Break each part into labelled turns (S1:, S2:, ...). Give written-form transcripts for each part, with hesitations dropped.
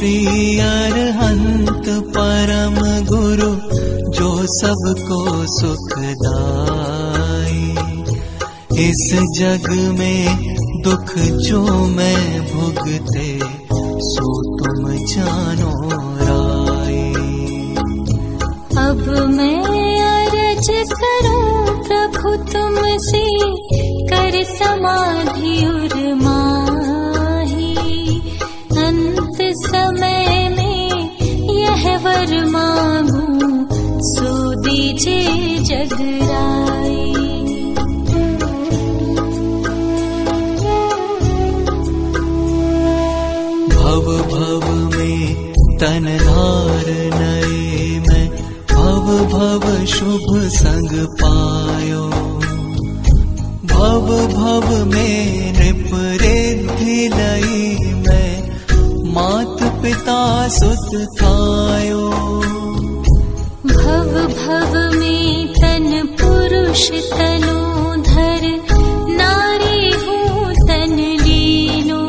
S1: श्री अरहंत परम गुरु जो सबको सुखदाई। इस जग में दुख जो मैं भुगते सो तुम जानो राई।
S2: अब मैं अरज करूं प्रभु तुमसे कर समाधि उर्माही। अंत समय में यह वर मांगूं सो दीजिए जगराई।
S1: भव भव में तन धार नए मैं भव भव शुभ संग पायो। भव भव में नृप रिद्धि लई मैं मात पिता सुत थायो।
S2: भव भव में तन पुरुष तनोधर नारी हूँ तन लीनो।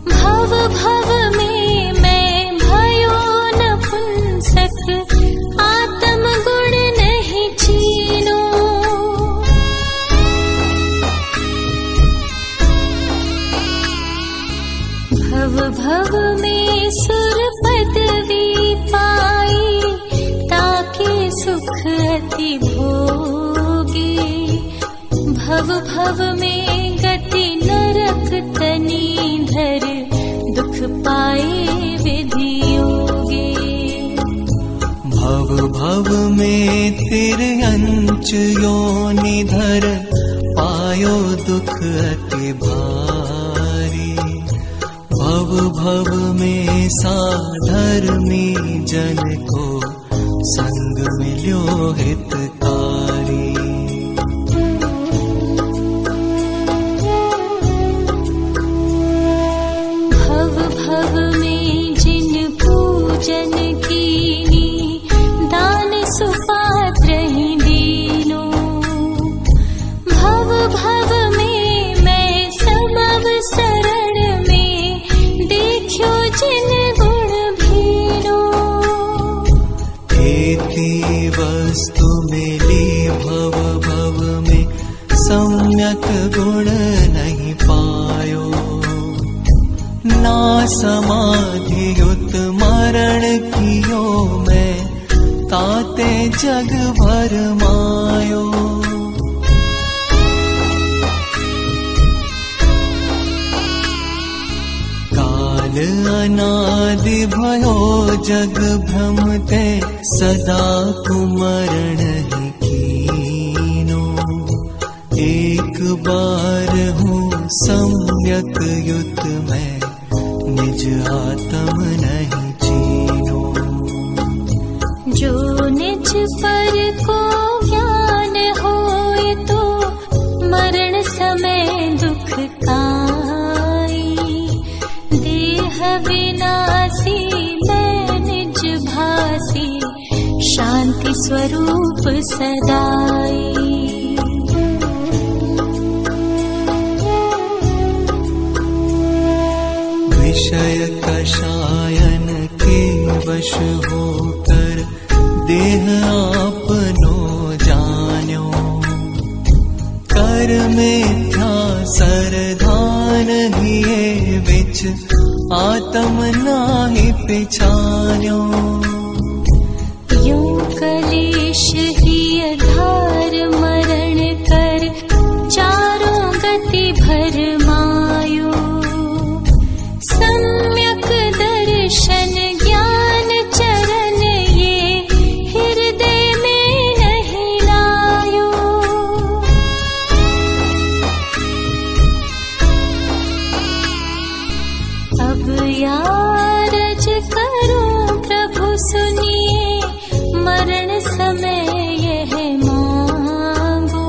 S2: भव भव में मैं भयो नपुंसक आत्म गुण नहीं चीनो। भव भव में सुर पदवी पाई ताके सुख अति भोगे। भव भव में गति नरक तनी धर दुख पाए विधि योगे।
S1: भव भव में तिर्यंच योनि धर पायो दुख अति भारी। भव भव में साधर्मी जन को संग मिल्यो हितकारी।
S2: भव भव में जिन पूजन कीनी दान सुपात्र ही दीनो। भव भव में मैं समव शरण में देखो जिन गुण भीनो।
S1: एति वस्तु मिली भव भव में सम्यक गुण नहीं पायो। ना समाधि युत मरण कियो मैं ताते जग भर मायो। काल अनादि भयो जग भ्रमते सदा कुमरण ही कीनो। एक बार हूँ सम्यक युत मैं निज आत्म नहीं चीनो।
S2: जो निज पर को ज्ञान होए तो मरण समय दुख काई। देह विनाशी मैं निज भासी शांति स्वरूप सदाई।
S1: विषय कषायन के वश होकर देह आपनो जान्यो। कर मिथ्या सरधान हिये विच आत्म नाहि पिछान्यो।
S2: यूं कलेश ही आधार मरण कर चारों गति भर मायो। सम्यक दर्शन ज्ञान चरण ये हृदय में नहीं लायो। अब यारज करूं प्रभु सुनिए मरण समय यह मांगो।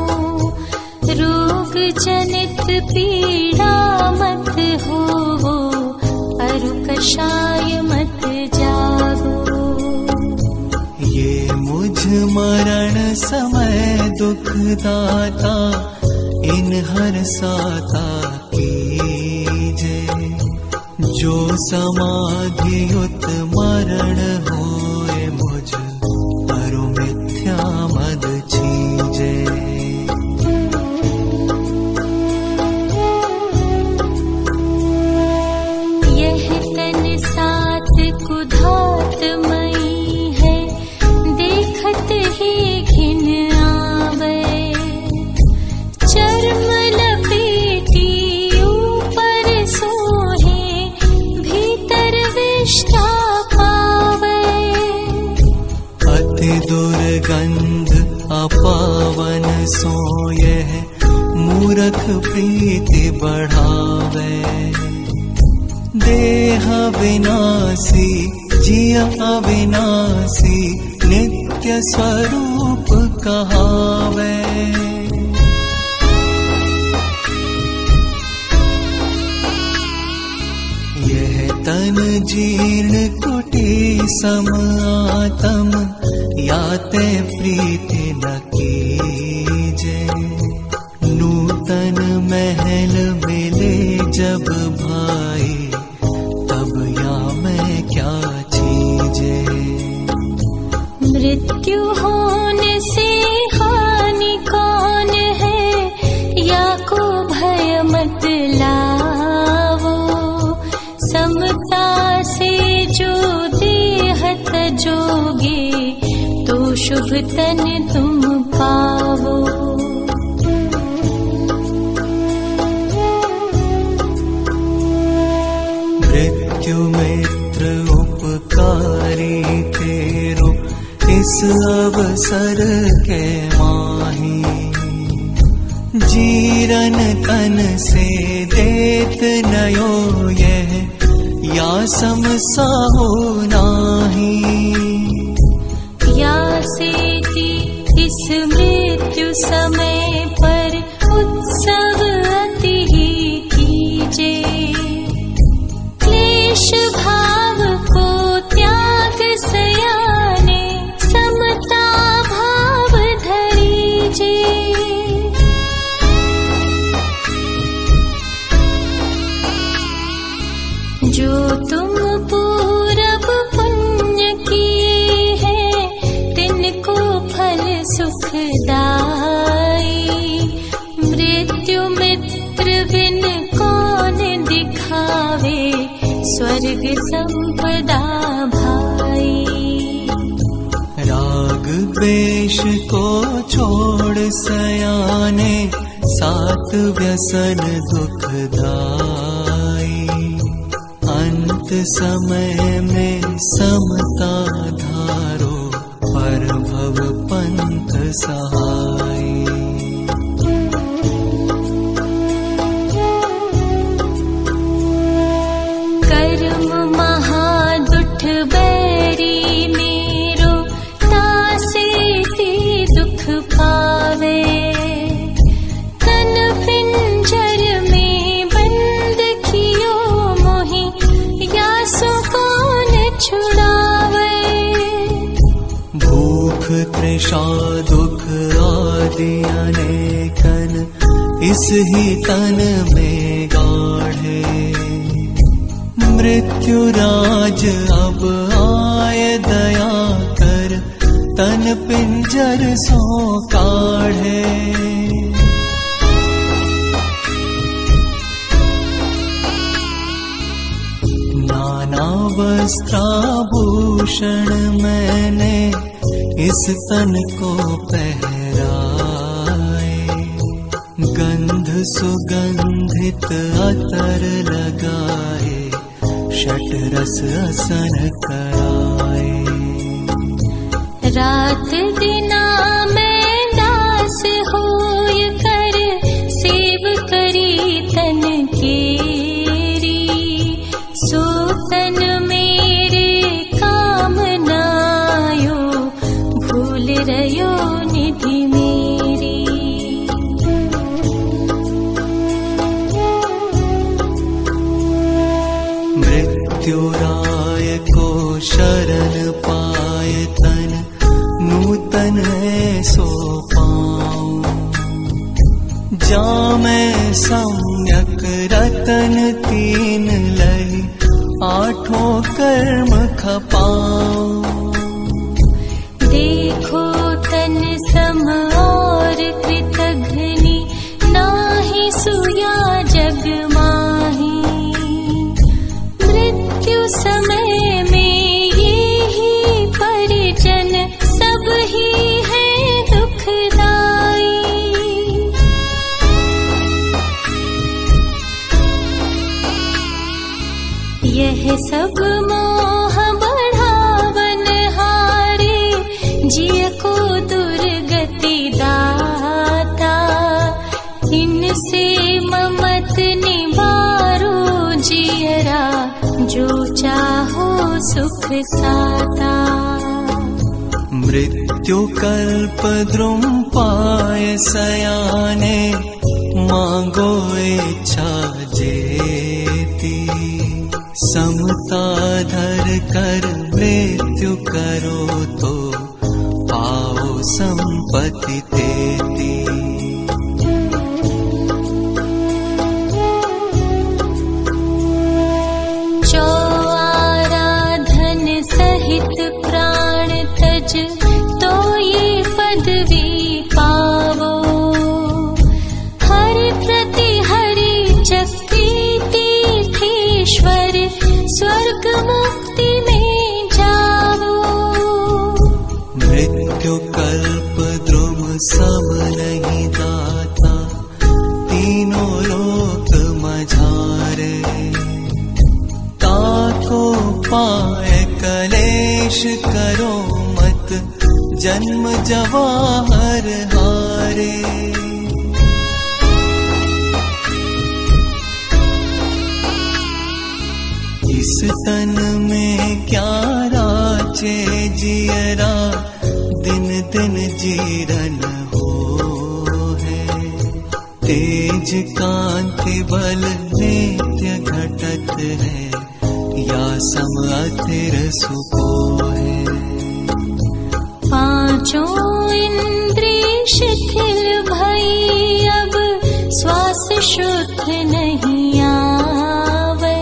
S2: रोग जनित पीड़ा मत हो अरु कषाय मत जागो।
S1: ये मुझ मरण समय दुख दाता इन हर साता कीजे। जो समाधियुत मरण होए मुझ परु मिथ्या मद छीजे।
S2: यह तन सात कुधात मई है, देखत ही घिन आवे। चर्म लपेटी ऊपर सोहे, भीतर विष्ठा पावे।
S1: अति दुर्गंध अपावन सोये, मूरख प्रीति बढ़ावे। देह विनाशी जिय अविनाशी, नित्य स्वरूप कहावे। यह तन जीर्ण कुटी सम आत्म, याते प्रीति न कीजे। नूतन महल मिले जब भाई, तब या मैं क्या चीजे।
S2: मृत्यु होने से हानि कौन है, या को भय मत लावो। समता से जो देह तजोगे, तो शुभ तन तुम पावो।
S1: मृत्यु मित्र उपकारी तेरो, इस अवसर के माही। जीरन तन से देत नयो यह, या समसाहो नाही।
S2: या सेति इस मृत्यु समय पर, उत्सव अति ही कीजे। क्लेश भाव को त्याग सयाने, समता भाव धरीजे। जो तुम पूरब पुण्य किए हैं, तिनको फल सुखदाई। मृत्यु मित्र बिन कौन दिखावे, स्वर्ग संपदा भाई।
S1: राग द्वेष को छोड़ सयाने, सात व्यसन दुखदाई। अंत समय में समता धारो, पर भव पंथ सहाय।
S2: कर्म महादुठ बैरी मेरो, तासे ते दुख पावे। तन पिंजर में बंद कियो मोहि, या सो कौन छुड़ावे।
S1: भूख तृषा दुख आदि अनेकन, इस ही तन में गाढ़े। मृत्यु राज अब आए दया कर, तन पिंजर सो काढ़े। नाना वस्त्राभूषण मैंने, इस तन को पहराए। गंध सुगंधित अतर लगाए, षट रस असन कराए।
S2: रात दिना मैं दास होय कर, सेव करी तन केरी। सो तन मेरे काम नायो, भूल रयो निधि मेरी।
S1: मृत्युराय को शरण पाए तन, नूतन सो पाऊं। जामै सम्यक रतन तीन लई, आठों कर्म खपाओ।
S2: देखो तन सम और कृतघ्नि, नाहि सुया जग माही। मृत्यु समय में ये ही परिजन, सब ही है दुखदाई। यह सब मोह बढ़ावन हारे, जिय को दुर्गति दाता। इनसे ममत निवारो जियरा, जो चाहो सुख साता।
S1: मृत्यु कल्प द्रुम पाय सयाने, मांगो इच्छा जेती। समता धर कर मृत्यु करो, तो पाओ संपत्ति तेती।
S2: जो आराधन सहित प्राण तज, तो ये पदवी पावो। हरि प्रति हरि चक्री तीर्थेश्वर, स्वर्ग मुक्ति में जाओ।
S1: मृत्यु कल्प द्रुम सब नहीं दाता, तीनों लोक मझारे। ताको पाए कलेश करो मत, जन्म जवाहर हारे। इस तन में क्या राचे जियरा, दिन दिन जीरन हो है। तेज कांति बल नित्य घटत है, या सम अथिर सुको है।
S2: पांचों इंद्रिय शिथिल भई, अब श्वास शुद्ध नहीं आवे।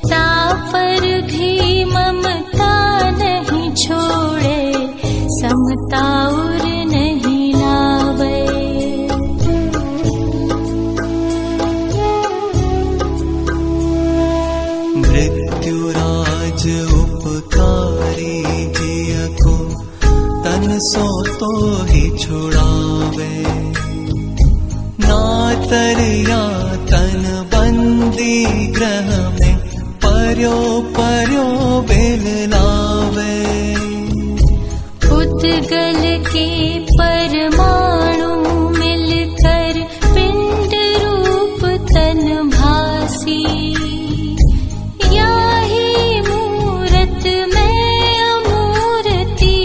S2: तापर भी ममता नहीं छोड़े, समता उर नहीं लावे।
S1: मृत्युराज उपकारी जिय को, तन सो तो ही छुड़ावे। नातरिया तन बंदी ग्रह में, पर्यो पर्यो बेल लावे।
S2: उद्गल के परमाणु मिलकर, पिंड रूप तन भासी। याही मूरत में अमूर्ति,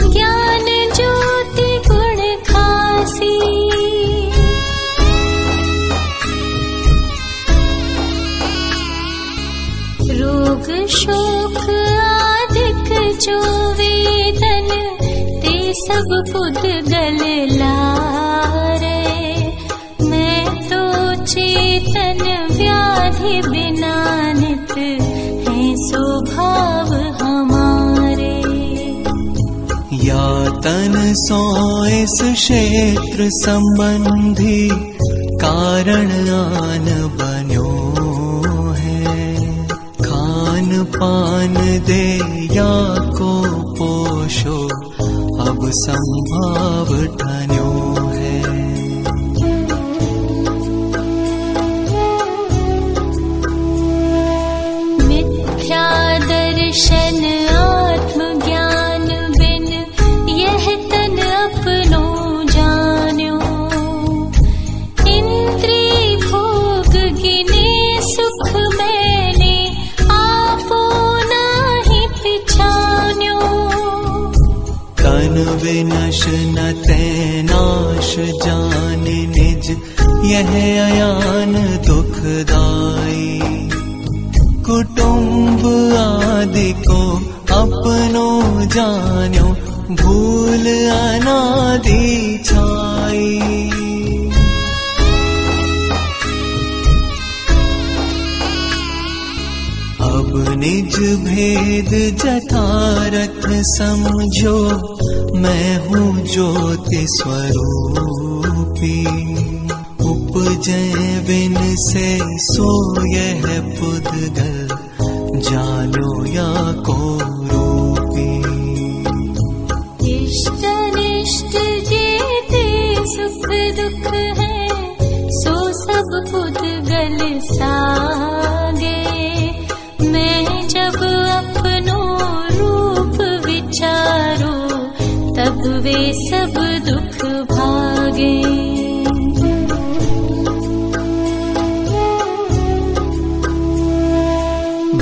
S2: ज्ञान ज्योति गुण खासी। रोग शोक आदिक जो वेदन, ते सब उद्गल लारे। मैं तो चेतन व्याधि बिनानित, है स्वभाव हमारे।
S1: या तन सो इस क्षेत्र संबंधी, कारण आन बन्यो है। खान पान दे या को पोषो, अब संभाव ठन्यो है।
S2: मिथ्या दर्शन आत्मज्ञान बिन, यह तन अपनो जान्यो। इंद्रिय भोग गिने सुख मैंने, आपो नाही पिछान्यो।
S1: तन विनश न तैनाश जान निज, यह अयान दुखदाई। कुटुंब आदि को अपनो जान्यो, भूल अनादि छाई। अब निज भेद जठारथ समझो, मैं हूँ ज्योति स्वरूपी। उपजै बिन से सो यह पुद्गल, जानो या को रूपी।
S2: इष्ट अनिष्ट जेते सुख दुख है, सो सब पुद्गल सागे। मैं जब अपनो रूप विचारो, तब वे सब दुख भागे।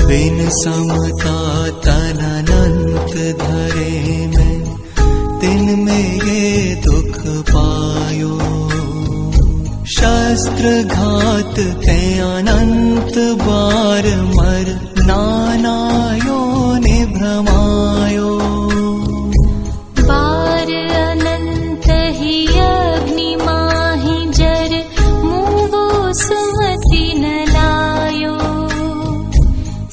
S1: बिन समता तन अनंत धरे में, तिन में ये दुख पायो। शस्त्र घात ते अनंत बार मर, नाना योनि भ्रमायो।
S2: बार अनंत ही अग्नि माहि जर, मुवो सुमति न लायो।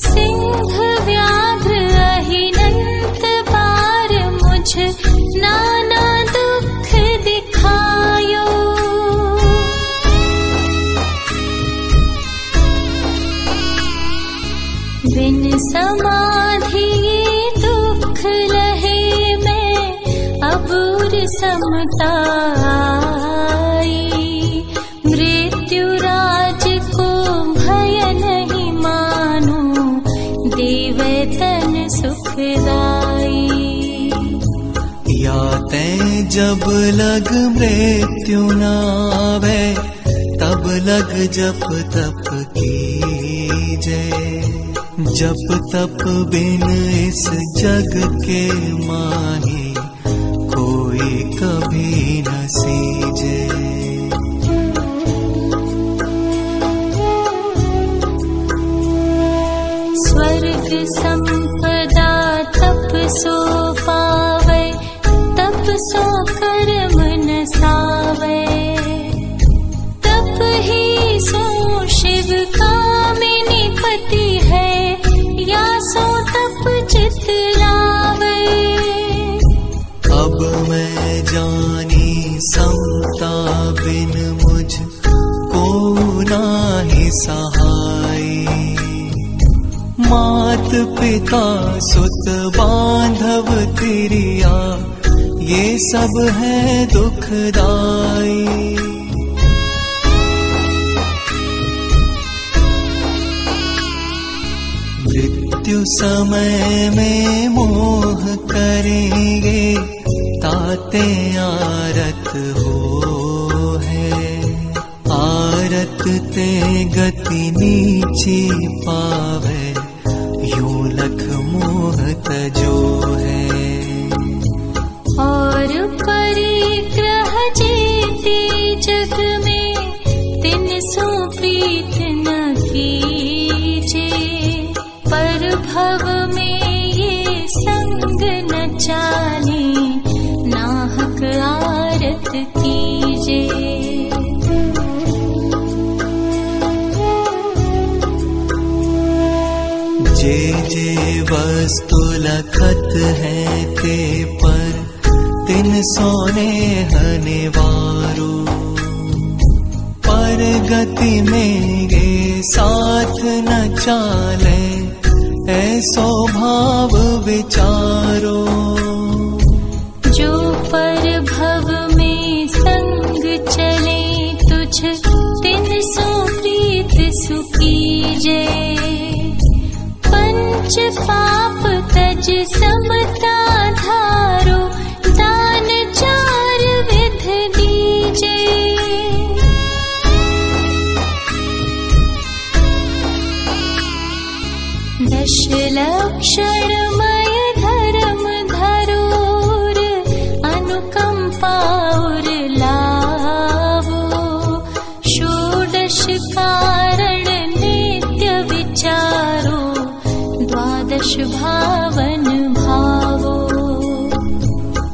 S2: सिंह व्याघ्र अहिनंत बार, मुझ नाना दुख दिखायो। बिन समाधि दुख लहे में, अबूर समता आई। मृत्यु राज को भय नहीं मानो, देव तन सुखदाई।
S1: या ते जब लग मृत्यु नावे, तब लग जप तप कीजे। जप तप बिन इस जग के माही, कोई कभी न सीजे।
S2: स्वर्ग संपदा तप सो पावे, तप सो कर्म न सावे। तप ही सो शिव कामिनी पति है, या सो तप चित लावे।
S1: अब मैं जानी समता बिन मुझ को नाही सहाय। मात पिता सुत बांधव तिरिया, ये सब है दुखदाई। मृत्यु समय में मोह करेंगे, ताते आरत हो है। आरत ते गति नीची पावे, यूं लख मोह तजो है।
S2: और परिग्रह जेते जग में, तिन सो प्रीत न कीजे। पर भव में ये संग न चाले, नाहक आरत कीजे।
S1: जे जे वस्तु लखत है ते पर, तिन सोने हनिवारो। पर गति में गे साथ न चाले, ऐसो भाव विचारो।
S2: जो पर भव में संग चले तुझ, तिन सो प्रीत सुकीजे। पंच पाप तज समता धारो, दान चार विध दीजे। दश लक्षणमय धर्म धरोर, अनुकंपा और लावो। षोडश कारण नित्य विचारो, द्वादश भावन भावो।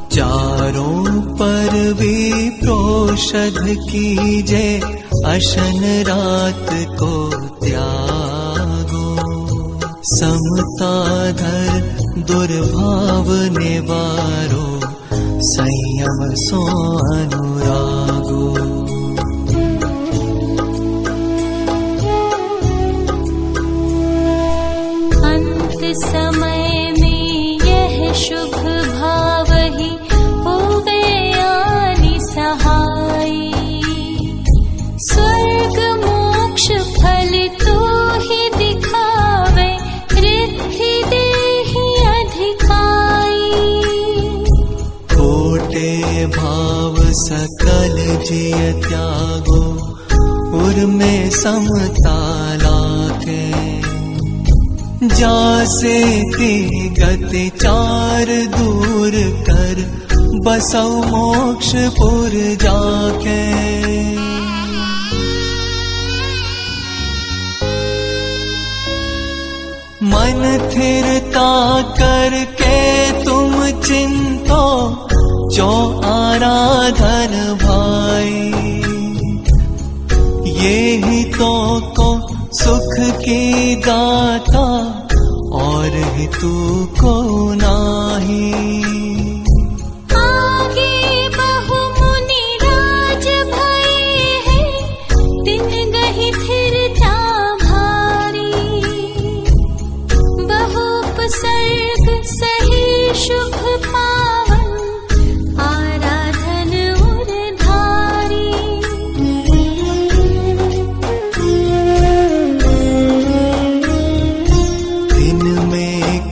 S1: चारों पर विप्रोषध कीजे, अशन रात को त्यागो। समताधर दुर्भाव निवारो, संयम सो अनुरागो।
S2: अंत समय में यह शुभ भाव ही होवे आनि सहाय, स्वर्ग मोक्ष फल तो ही दिखावे, रिद्धि देहि अधिकाई।
S1: खोटे भाव सकल जिय त्यागो, उर में समता लागे। जासे ते गति चार दूर कर, बसौ मोक्षपुर जाके। मन थिरता करके तुम चिंतो, जो आराधन भाई। ये ही तो को सुख की दाता, और ही तू को नाही।
S2: आगे बहु मुनि राज भये हैं, दिन गहि थिरता भारी। बहु उपसर्ग सही शुभ पावन, आराधन उर धारी।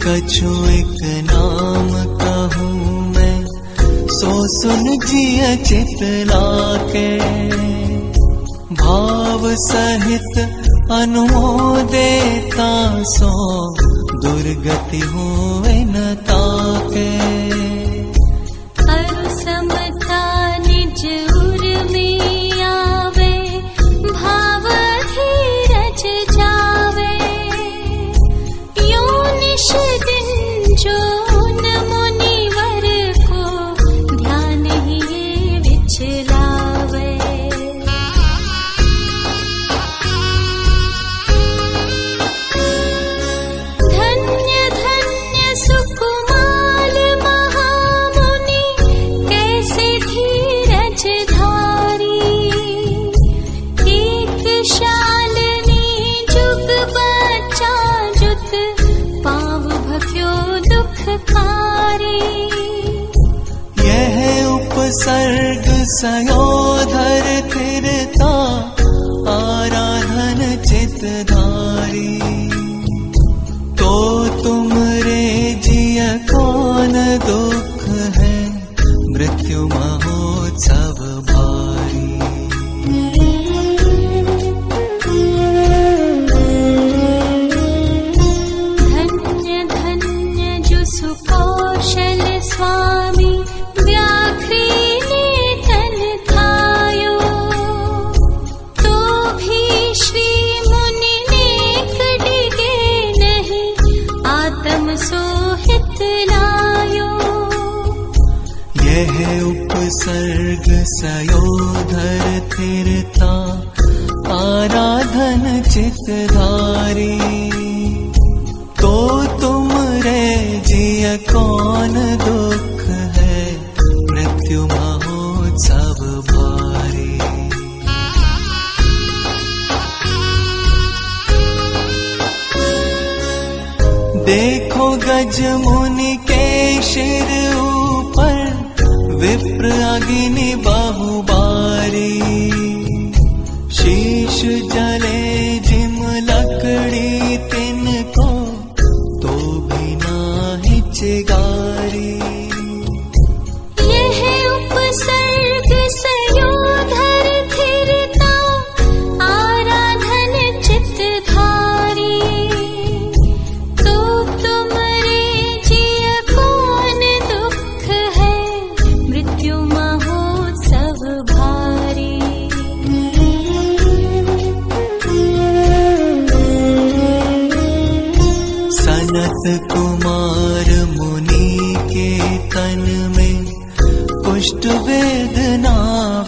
S1: कछु एक नाम कहूँ मैं, सो सुन जिय चित लाके। भाव सहित अनुमोदेता, सो दुर्गति होवे न ताके।
S2: अरु समता निज उर में आवे, भाव धीरज जावे। दिन जो न मुनिवर को, ध्यान ही विचलावे। धन्य धन्य सुकुमार महामुनि, कैसे धीरज धारी। एक शालिनी जुग बच्चा जुत, पाव भक्यो दुखकारी।
S1: यह उपसर्ग सयोधर थिरता, आराधन चितधारी। तो तुम रे जिय कौन दुख है, मृत्यु महोत्सव भारी।
S2: सुकौशल स्वामी, व्याघ्री नेतन खायो। तो भी श्री मुनि नेक डिगे नहीं, आत्म सोहित लायो।
S1: यह उपसर्ग सयोधर थिरता, आराधन चितधारी। तो तुम रे जिय कौन दुख है, मृत्यु महोत्सव भारी। देखो गज मुनि के शिर ऊपर, विप्र अग्नि बहुबारी। शीश जले जिम लकड़ी तिनको, तो भी नाही चिगारी।
S2: यह उपसर्ग सयोधर थिरता, आराधन चितधारी। तो तुम रे जिय कौन दुख है, मृत्यु महोत्सव भारी।
S1: सनत कुमार मुनि के तन में, कुष्ठ वेदना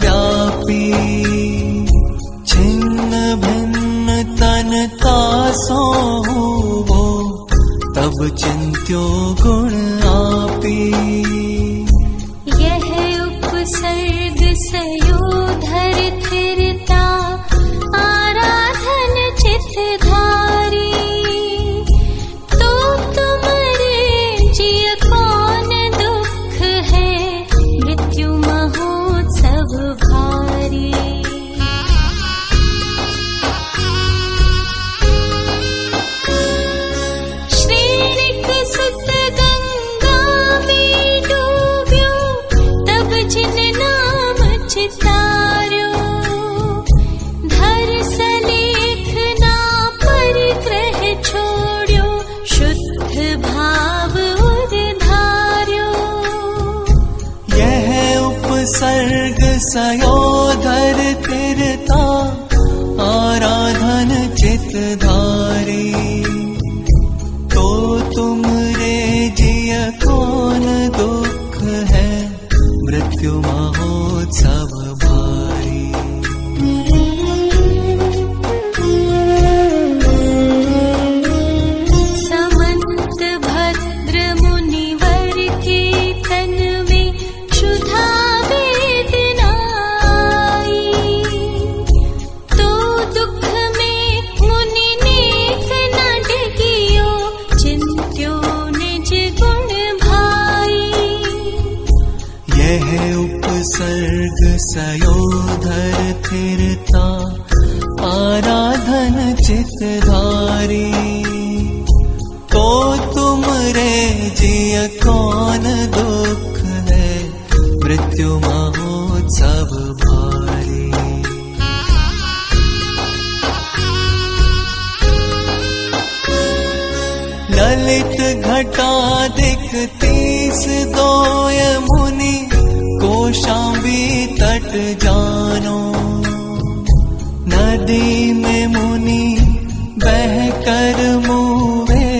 S1: व्यापी। छिन्न भिन्न तन तासो वो, सब चिंत्यो गुण आपी।
S2: यह उपसर्ग सयोधर थिरता आराधन चित्तधारी। तो तुम्हारे जिय कौन दुख है मृत्यु महोत्सव भारी। श्रीनिक सुत गंगा में डूब्यो तब जिन नाम चितार्यो। धर सलेख ना परिग्रह छोड्यो शुद्ध भाव उद्धार्यो।
S1: यह उपसर्ग सयोधर थिरता आराधन चित्तधारी। तो तुमरे जिय कौन दुख है मृत्यु महोत्सव भारी।
S2: समंत भद्र मुनिवर के तन में क्षुधा वेदना आई। तो दुख में मुनि नेक न डिगियो चिंत्यो निज गुण भाई।
S1: यह उपसर्ग सयोधर थिरता आराधन चित्तधारी। तो तुमरे जिय कौन दुख है मृत्यु महोत्सव भारी। ललित घटाधिक 30 दोय मुनि कौशाम्बी तट जानो। नदी में मुनि बह कर मुवे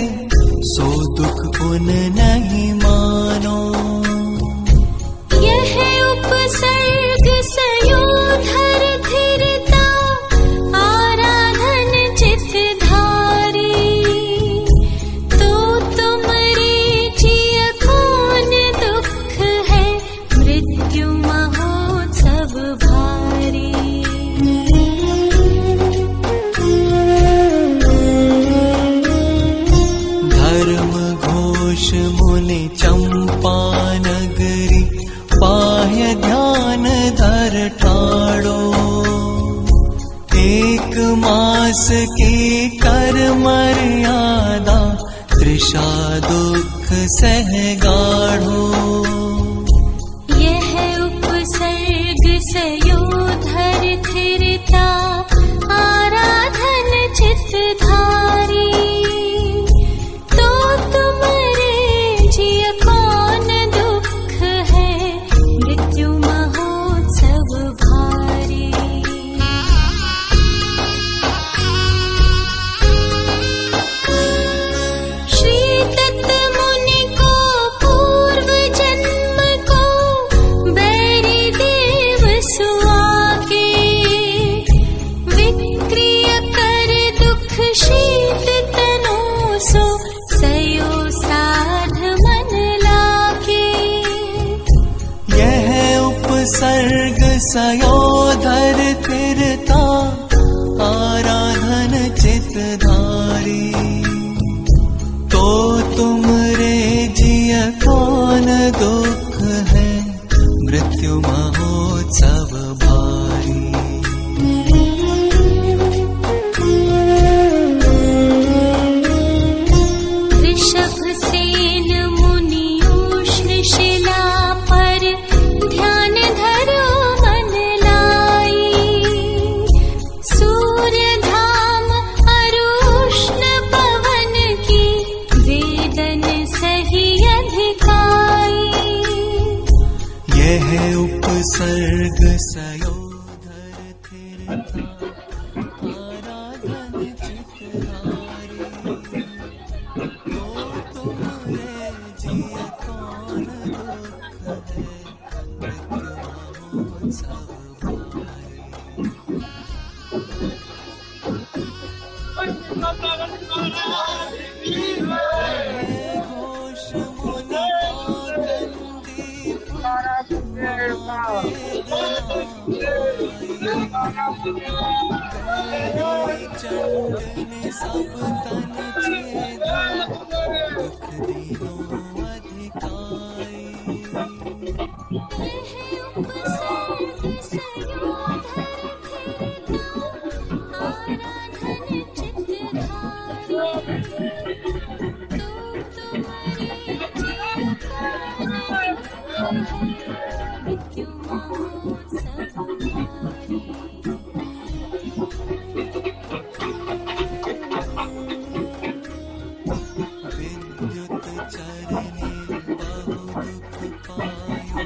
S1: सो दुख उन नहीं मानो।
S2: यह उपसर्ग सयोधर थिरता आराधन चित्तधारी। तो तुमरे जिय कौन दुख है मृत्यु महोत्सव भारी।
S1: धर्म घोष मुनि चंपा नगरी बाह्य ध्यान धर ठाड़ो। 1 मास की कर मर्यादा तृषा दुख सह गाढ़ो।
S2: यह उपसर्ग सयोधर थिरता आराधन चित्तधारी। तो तुमरे जिय कौन दुख है मृत्यु महोत्सव भारी। श्री दत्त मुनि को पूर्व जन्म को बैरी देव सुआगे। विक्रिय कर दुख शीत तनु सो सयो साध मन लागे।
S1: यह उपसर्ग सयोधर थिरता आराधन चित्तधारी। तो तुमरे जिय कौन दुख है मृत्यु महोत्सव भारी।
S2: ऋषभ सेन मुनि उष्ण शिला पर ध्यान धरो मन लाई। सूर्य धाम अरुष्ण पवन की वेदन सही अधिकाई।
S1: यह उपसर्ग सयोधर थिरता आराधन चित्तधारी। तो तुमरे जिय कौन दुख है मृत्यु महोत्सव भारी। बैरी चंड ने सब तन छेदा, दुख दीनो अधिकाई।
S2: उपसर्ग सयोधर फिरता, आराधन चित्त धारी। तो तुम्हारे जिय कान मृत्यु महोत्सव भारी।
S1: विद्युत चरणे बहु दुख पायो,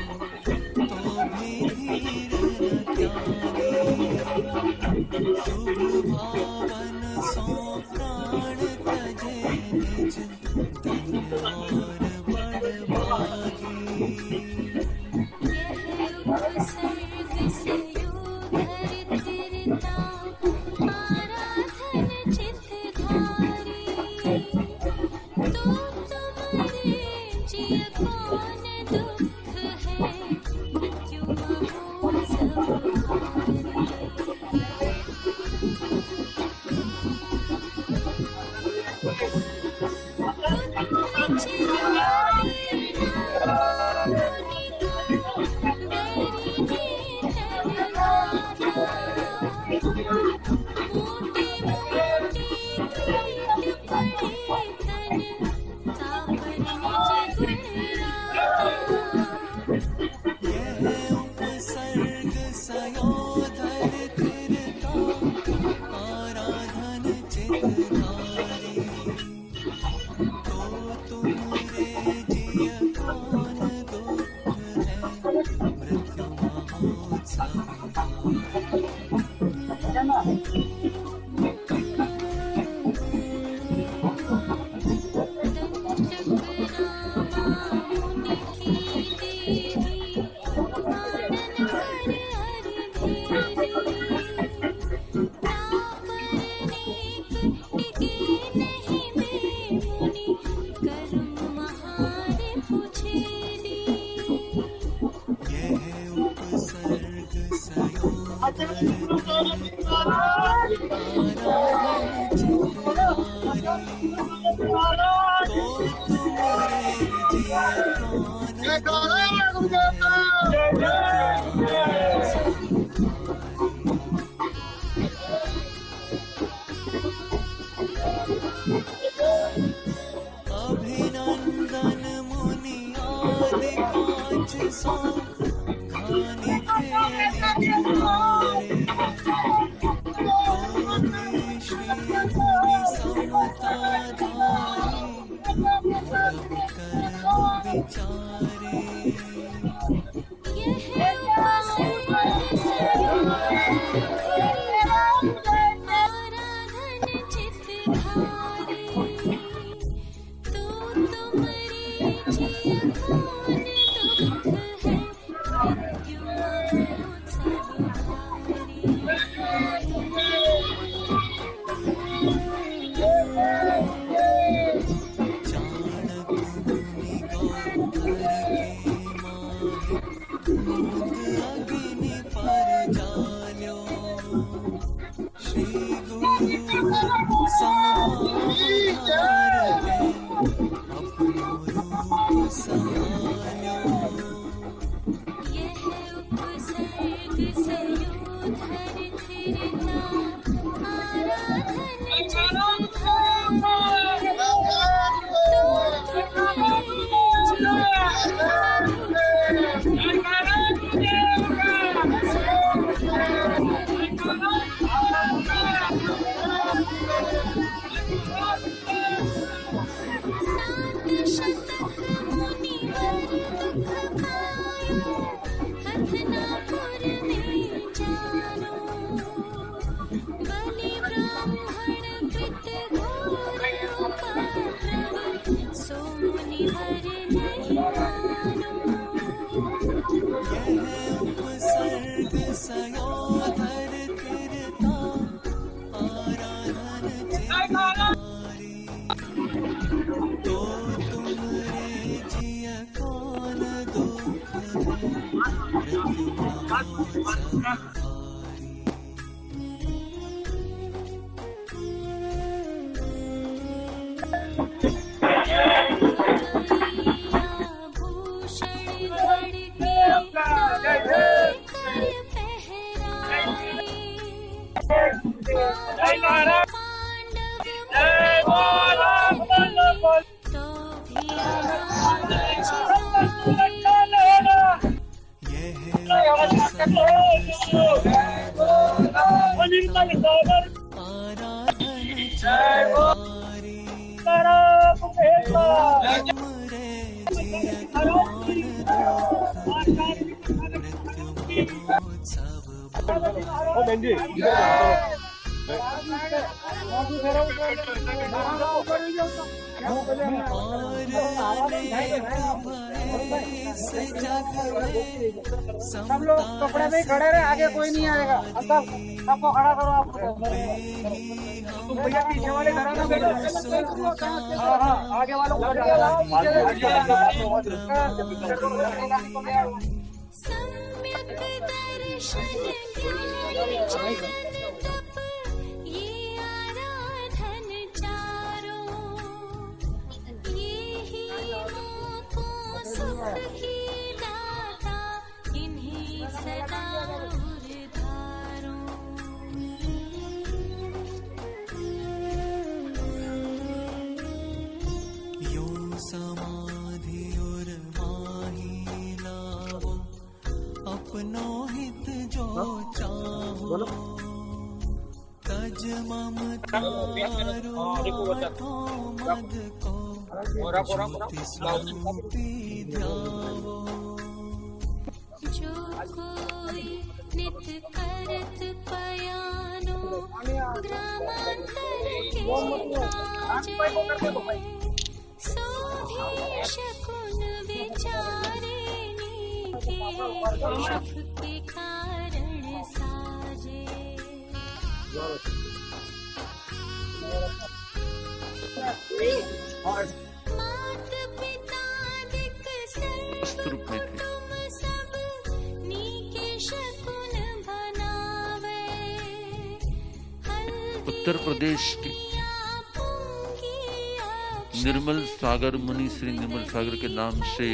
S1: तो भी धीर न त्यागे। शुभ भावन सो प्राण तजे निज, धन्य और बड़भागी।
S2: उपसर्ग सयोधर फिरता, आराधन चित्त धारी। तो तुम्हारे जिय कौन दुख है, मृत्यु महोत्सव भारी। पुत्र चिरागे नाम निकट, बैरी जेठन नाथा। मोटे मोटे कीट पड़े तन, तापर निज गुण राता।
S1: यह उपसर्ग सयोधर फिरता, आराधन चित्त धारी। तो तुम्हारे जिय कौन दुख है, मृत्यु महोत्सव भारी।
S2: दंडक रामा मुनि की देवी, आनन कर हरि भेदी। तापर नेक टिके नहीं बे मुनि, कर्म महार पुछेदी।
S1: यह उपसर्ग सयोधर फिरता, आराधन चित्त धारी। तो तुम्हारे जिय कौन दुख है, अभिनंदन मुनि आदि पाँच सौ, घानी खेली तुम्हारे। तुम्हें श्री मुनि समता धारी, प्रभु कर्म विचारे।
S2: यह उपसर्ग सयोधर फिरता, आराधन चित्त धारी। तो तुम्हारे जिय कौन दुख है, मृत्यु महोत्सव भारी।
S1: चाणक मुनि गौधर के माहे, मूंद अग्नि पर जाल्यो। श्री गुरु संभार के, अपनो रूप संभाल्यो।
S2: यह उपसर्ग सयोधर फिरता, आराधन चित्त धारी। तो तुम्हारे जिय कौन दुख है, सात शतक मुनिवर दुख पायो, हथनापुर में जानो। बलि ब्राह्मण कृत घोर उपद्रव, सो मुनिवर नहीं मानो।
S1: यह उपसर्ग सयोधर फिरता, आराधन चित्त धारी। तो तुम्हारे जिय कौन दुख है, मृत्यु महोत्सव भारी। और अनेक भय से जग में
S3: सब लोग कपड़े में खड़े रहे, आगे कोई नहीं आएगा। अंकल सबको खड़ा करो आप। तुम भैया पीछे वाले घर में बैठो। हाँ आगे वालों को
S2: सम्यक दर्शन ज्ञान जगन तप ये आराधन चारों, ये ही मोको सुख की दाता, इन्हीं सदा उर्धारो।
S1: यो समाधि और माही लावो, अपनो हित जो चाहो, तज ममतारो आठो मद को, ज्योति स्वरूपी ध्यावो।
S2: जो कोई नित करत पयानो, ग्रामांतर के काजे, सोधी शकुन विचारे नीके, सुख के कारण साजे। मात पिता दिक सर्व कुटुंब सब, नीके शकुन बनावे।
S4: उत्तर प्रदेश के निर्मल सागर मुनि श्री निर्मल सागर के नाम से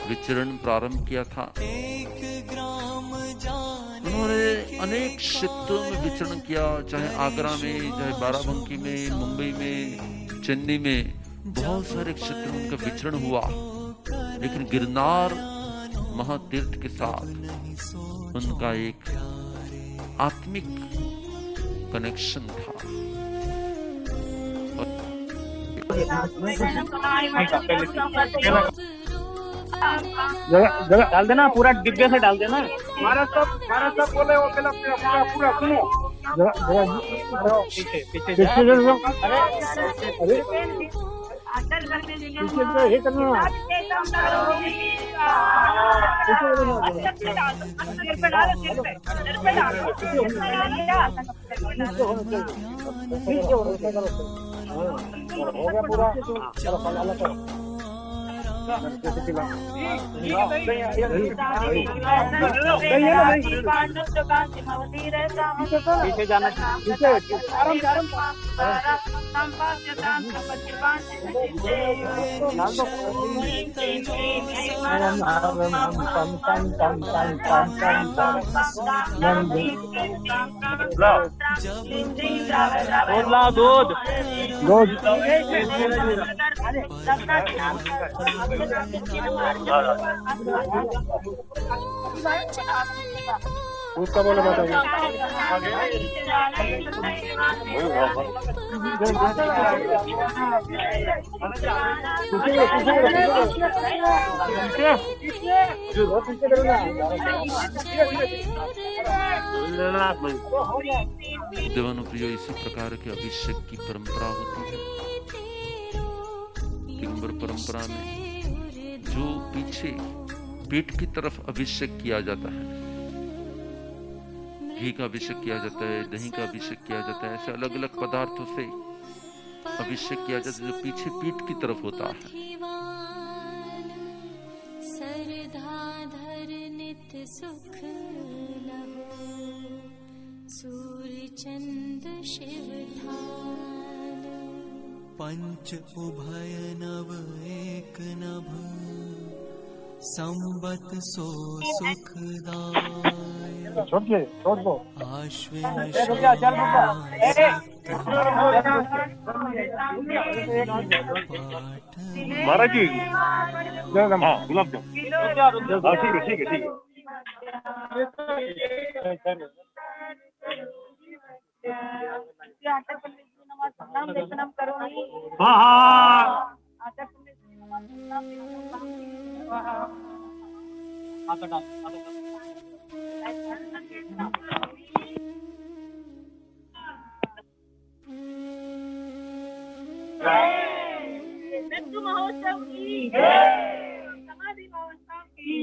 S4: विचरण प्रारंभ किया था।
S1: एक ग्राम जाने
S4: उन्होंने अनेक क्षेत्रों में विचरण किया, चाहे आगरा में, चाहे बाराबंकी में, मुंबई में, चेन्नई में, बहुत सारे क्षेत्रों में उनका विचरण हुआ। लेकिन गिरनार महातीर्थ के साथ उनका एक आत्मिक कनेक्शन था।
S3: जगह डाल देना, पूरा डिब्बे से डाल देना। महाराज सब बोले वो पूरा पूरा सुनो। पीछे पीछे ये करना। हो गया पूरा। चलो पीछे जाना, पीछे दूध उसका बोलो बताइए।
S4: देवानुप्रियो, इसी प्रकार के अभिषेक की परंपरा होती है। किंबर परंपरा में जो पीछे पेट की तरफ अभिषेक किया जाता है, घी का अभिषेक किया जाता है, दही का अभिषेक किया जाता है, ऐसे अलग अलग पदार्थों से अभिषेक किया जाता है जो पीछे पीठ की तरफ होता है।
S2: सरधाधर नित सुख लहो, सूर्य चंद शिव थाल।
S1: पंच उभय नव एक नभ, संबत सो सुखदाय।
S3: छोड़ दो।
S1: आश्विन
S3: महाराज जी हाँ गुलाब जामुन। ठीक है हाँ
S5: मृत्यु महोत्सव की समाधि महोत्सव की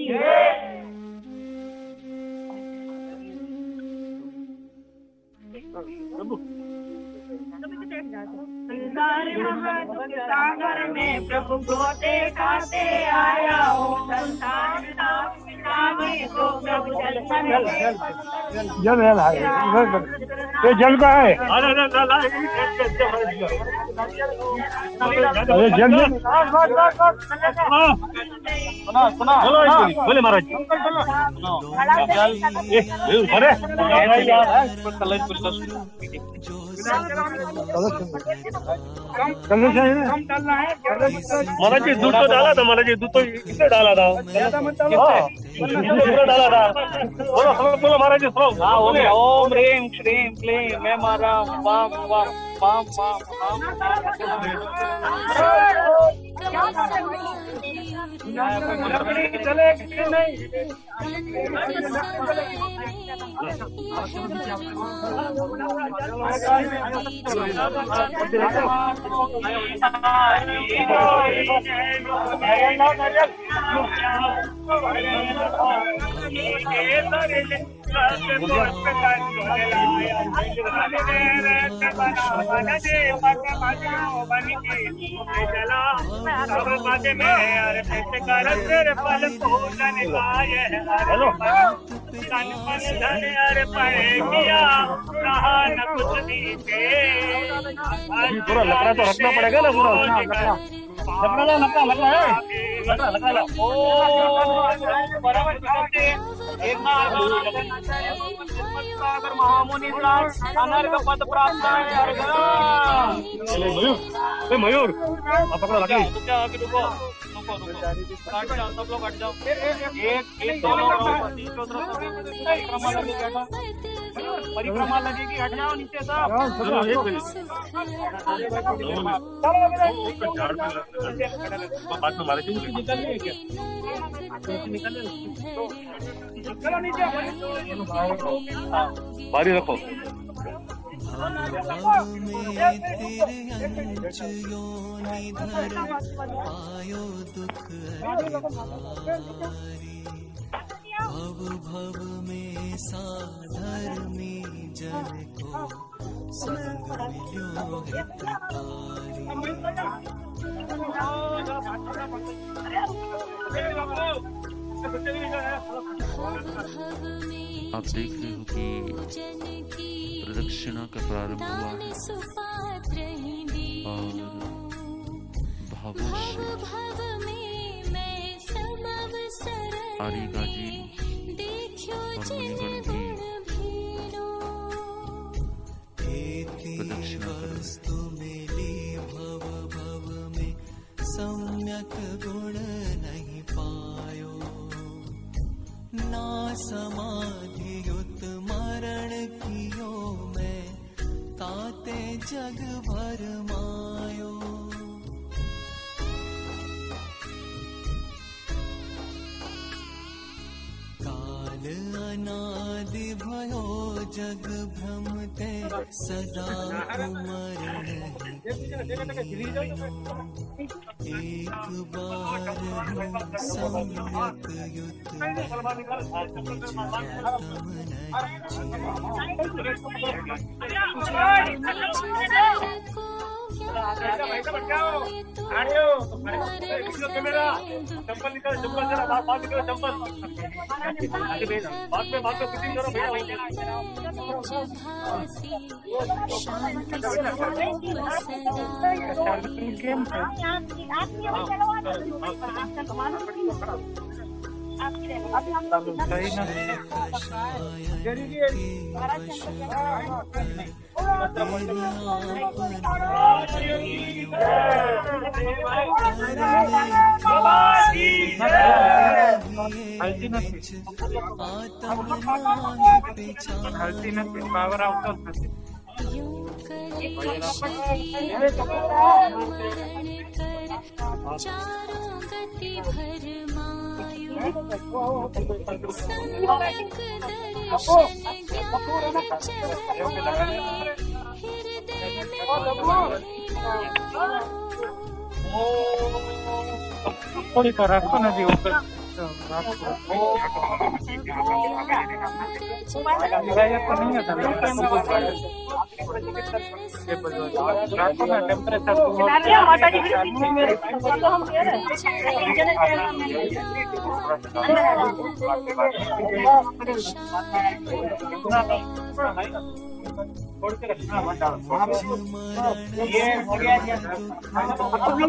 S5: सागर में प्रभु को देखाते आया हूँ संसार को प्रभु
S3: जल है ये जल का है जल बोले महाराज
S6: महाराज जी दूध तो डाला था, महाराज जी दूध तो कितने डाला था, डाला था। बोलो महाराज जी बोलो।
S3: ओम ह्रीं श्रीं क्लीं मैं मारा वाम वाम वाम वाम चले
S6: पूरा लकड़ा तो रखना पड़ेगा ना, पूरा
S3: महामुनि अनर्घ पद प्राप्त है।
S6: मयूर आप पकड़ो लकड़ी।
S3: सब लोग हट जाओ। एक दो परिक्रमा लगेगी, हट जाओ नीचे सब।
S6: बात में मारे
S3: चलो नीचे
S6: बारी रखो।
S1: भव में तेरे अंश योनिधर पायो दुख भारी। भव भव में साधर में जन को संग मिलो हितकारी।
S4: आप देख रहे हो कि प्रदक्षिणा का प्रारंभ हुआ है और भावों से आर्यगा जी और मुनिगण भी प्रदक्षिणा
S1: वस्तु मिली भव भव में सम्यक गुण नहीं पायो। ना समाधि युत मरण कियो मैं ताते जग भर मायो। काल अनादि भयो जग भ्रमते सदा कुमरण एक बार सम्यक युत
S6: चप्पल निकाल, चप्पल जरा बाहर निकालो, चप्पल बाद में फिटिंग करो भैया।
S3: पावर आउट ऑफ
S2: चारों गति भरमायु सम्यक दर्शन ज्ञान चमकाए हृदय में
S3: थोड़ी पर रखो ना जी ऊपर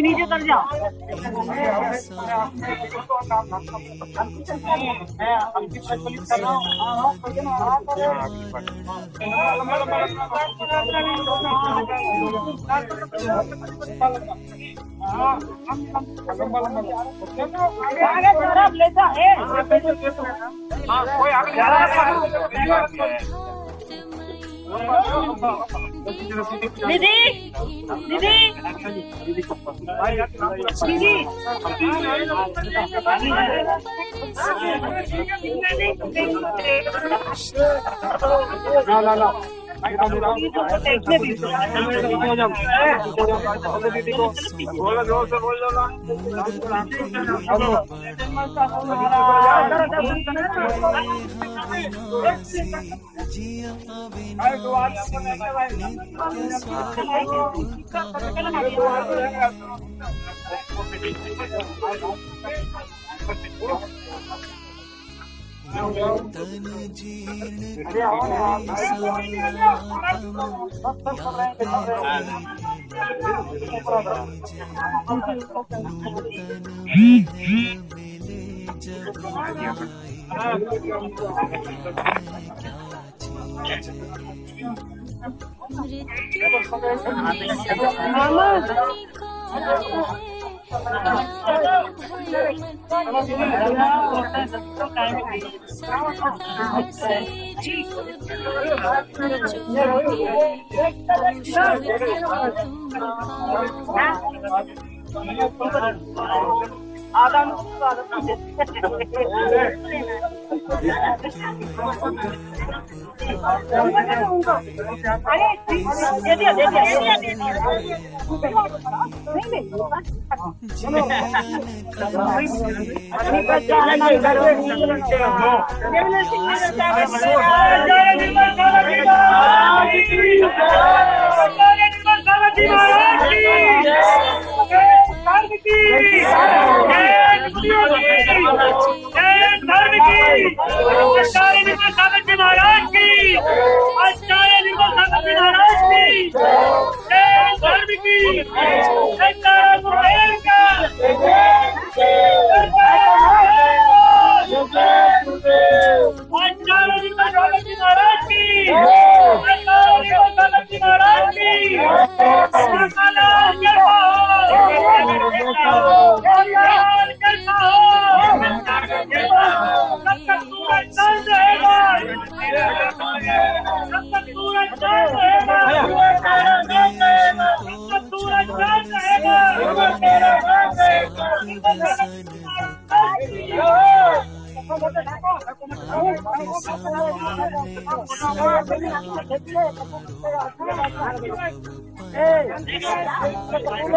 S3: नीचे कर जाओ
S5: दीदी दीदी
S1: जिया अविनाशी नित्य स्वरूप तन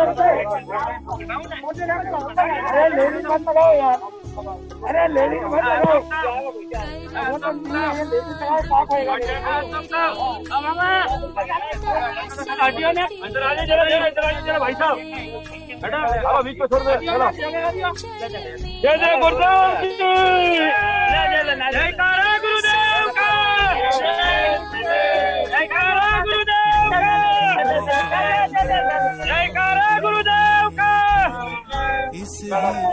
S1: जीर्ण मिले जब
S6: भाई साहब बीच में छोड़ दे। जय जय गुरुदेव की जयकारा गुरुदेव का जयकारा गुरुदेव का जयकारा गुरुदेव का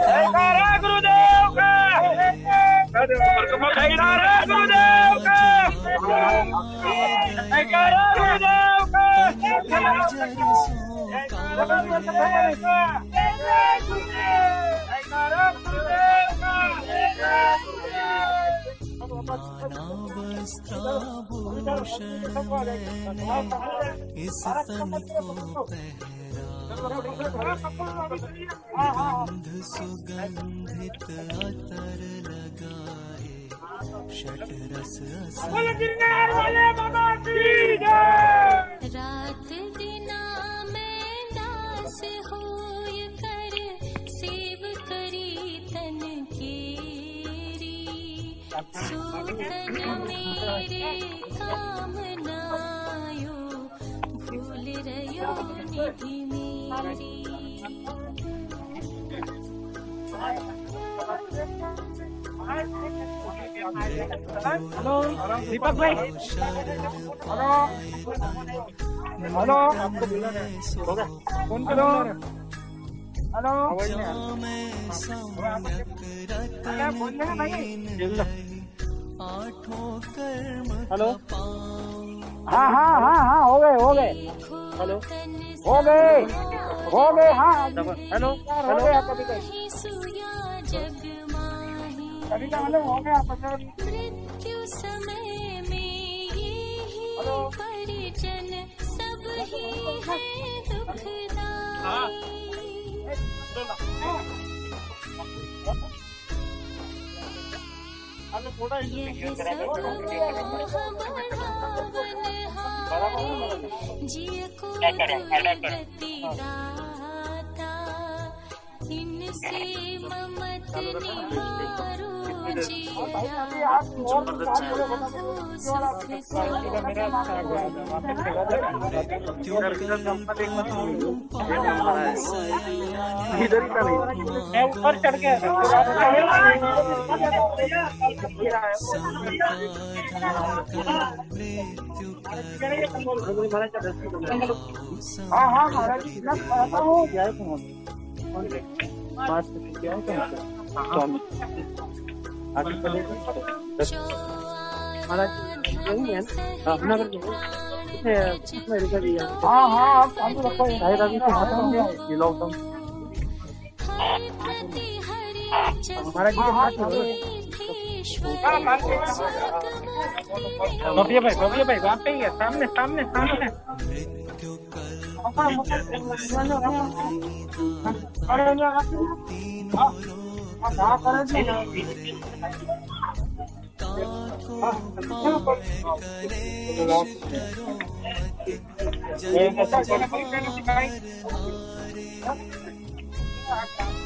S6: जयकारा गुरुदेव का जयकारा गुरुदेव का जयकारा गुरुदेव का
S1: वस्त्राभूषण मैंने इस तन को पहरा गंध सुगंधित अतर लगाए षट रस
S2: रात दिना मैं दास होय कर सेव करी तन केरी सूतन मेरे कामनायो भूल रयो निधि मेरी।
S3: हेलो दीपक भाई, हेलो हेलो, फोन करो, हेलो
S1: आठों कर्म
S3: हेलो, हाँ हाँ हाँ हाँ, हो गए हेलो, हो गए हाँ, हेलो हेलो, कभी का मतलब हो गया
S2: मृत्यु समय में यही परिजन सब ही है दुखदाई। यह सब बढ़ावन जिय को गति दाता इनसे ममत निवारो
S3: ऊपर चढ़ के हाँ हाँ महाराज जी बात क्या है आगे चलेगा महाराज यही है अपना हाँ हाँ हम तो रखो ढाई रवि के हाथ में ये लॉकडाउन महाराज जी के हाथ में भव्य भाई वहाँ पे ही है, सामने सामने सामने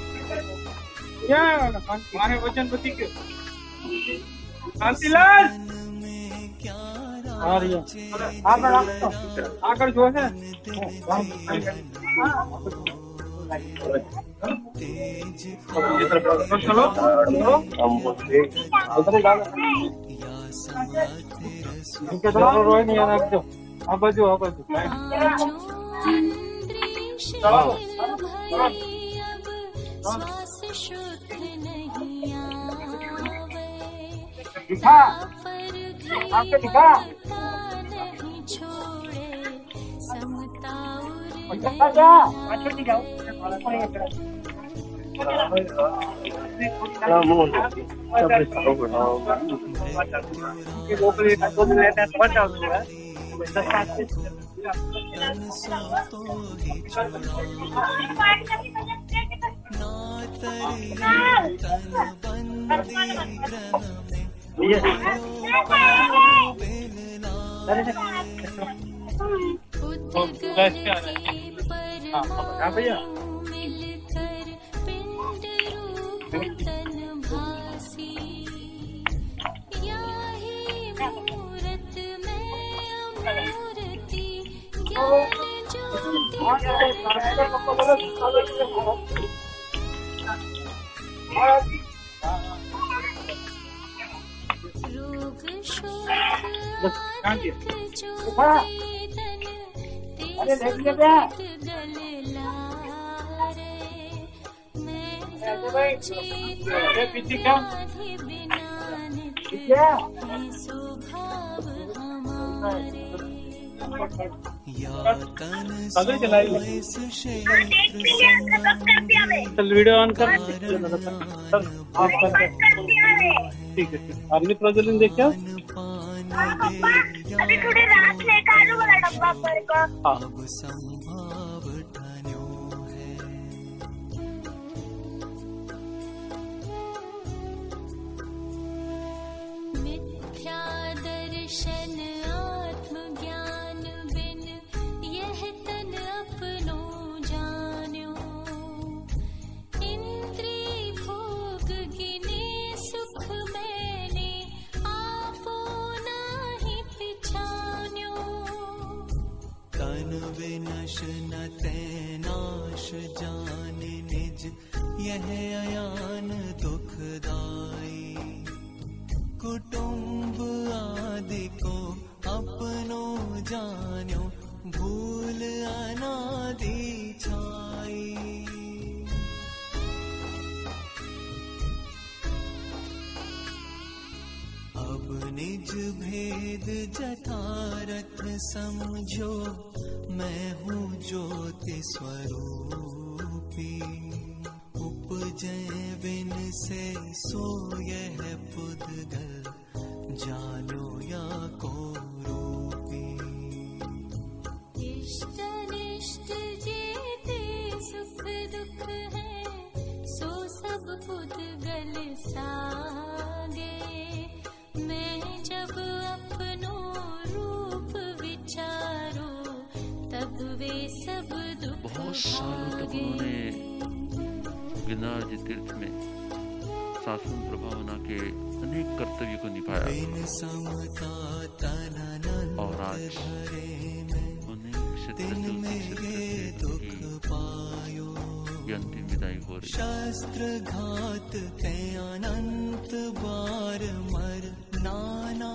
S3: क्या हमारे वचनपति के शांतिलाल आ रही है आकर जो है
S2: श्वास शुद्ध नहीं आवे
S3: दिखा
S2: आपके
S3: दिखा
S2: नहीं छोड़े समता मिलकर पिंड रूप तन भासी याही मूरत में अमूर्ति ज्ञान रोग शोक आदिक जो वेदन
S6: चल वीडियो ऑन कर ठीक है आपने प्रज्वलन देखा
S5: अभी थोड़ी रात लेकर आ रहा डब्बा पर का
S1: अब संभाव ठान्यो है अयान दुखदाई, कुटुंब आदि को अपनो जान्यो, भूल अनादि छाई। अब निज भेद जथारथ समझो, मैं हूँ ज्योति स्वरूपी। उपजै बिन से सो यह पुद्गल, जानो या को रूपी।
S2: इष्ट अनिष्ट जेते सुख दुख है, सो सब पुद्गल सागे। मैं जब अपनो रूप विचारो, तब वे सब दुख
S4: बहुत सालों तक
S2: भागे।
S4: उन्होंने गिरनार जी तीर्थ में शासन प्रभाव बना के अनेक कर्तव्य को निभाया
S1: बिन समता तन अनंत
S4: और आज
S1: धरे में,
S4: उन्हें क्षेत्र
S1: दिन
S4: से
S1: में
S4: उसी
S1: ये
S4: क्षेत्र
S1: दुख
S4: की
S1: पायो।
S4: अंतिम विदाई हो रही है।
S1: शस्त्र घात ते अनंत बार मर, नाना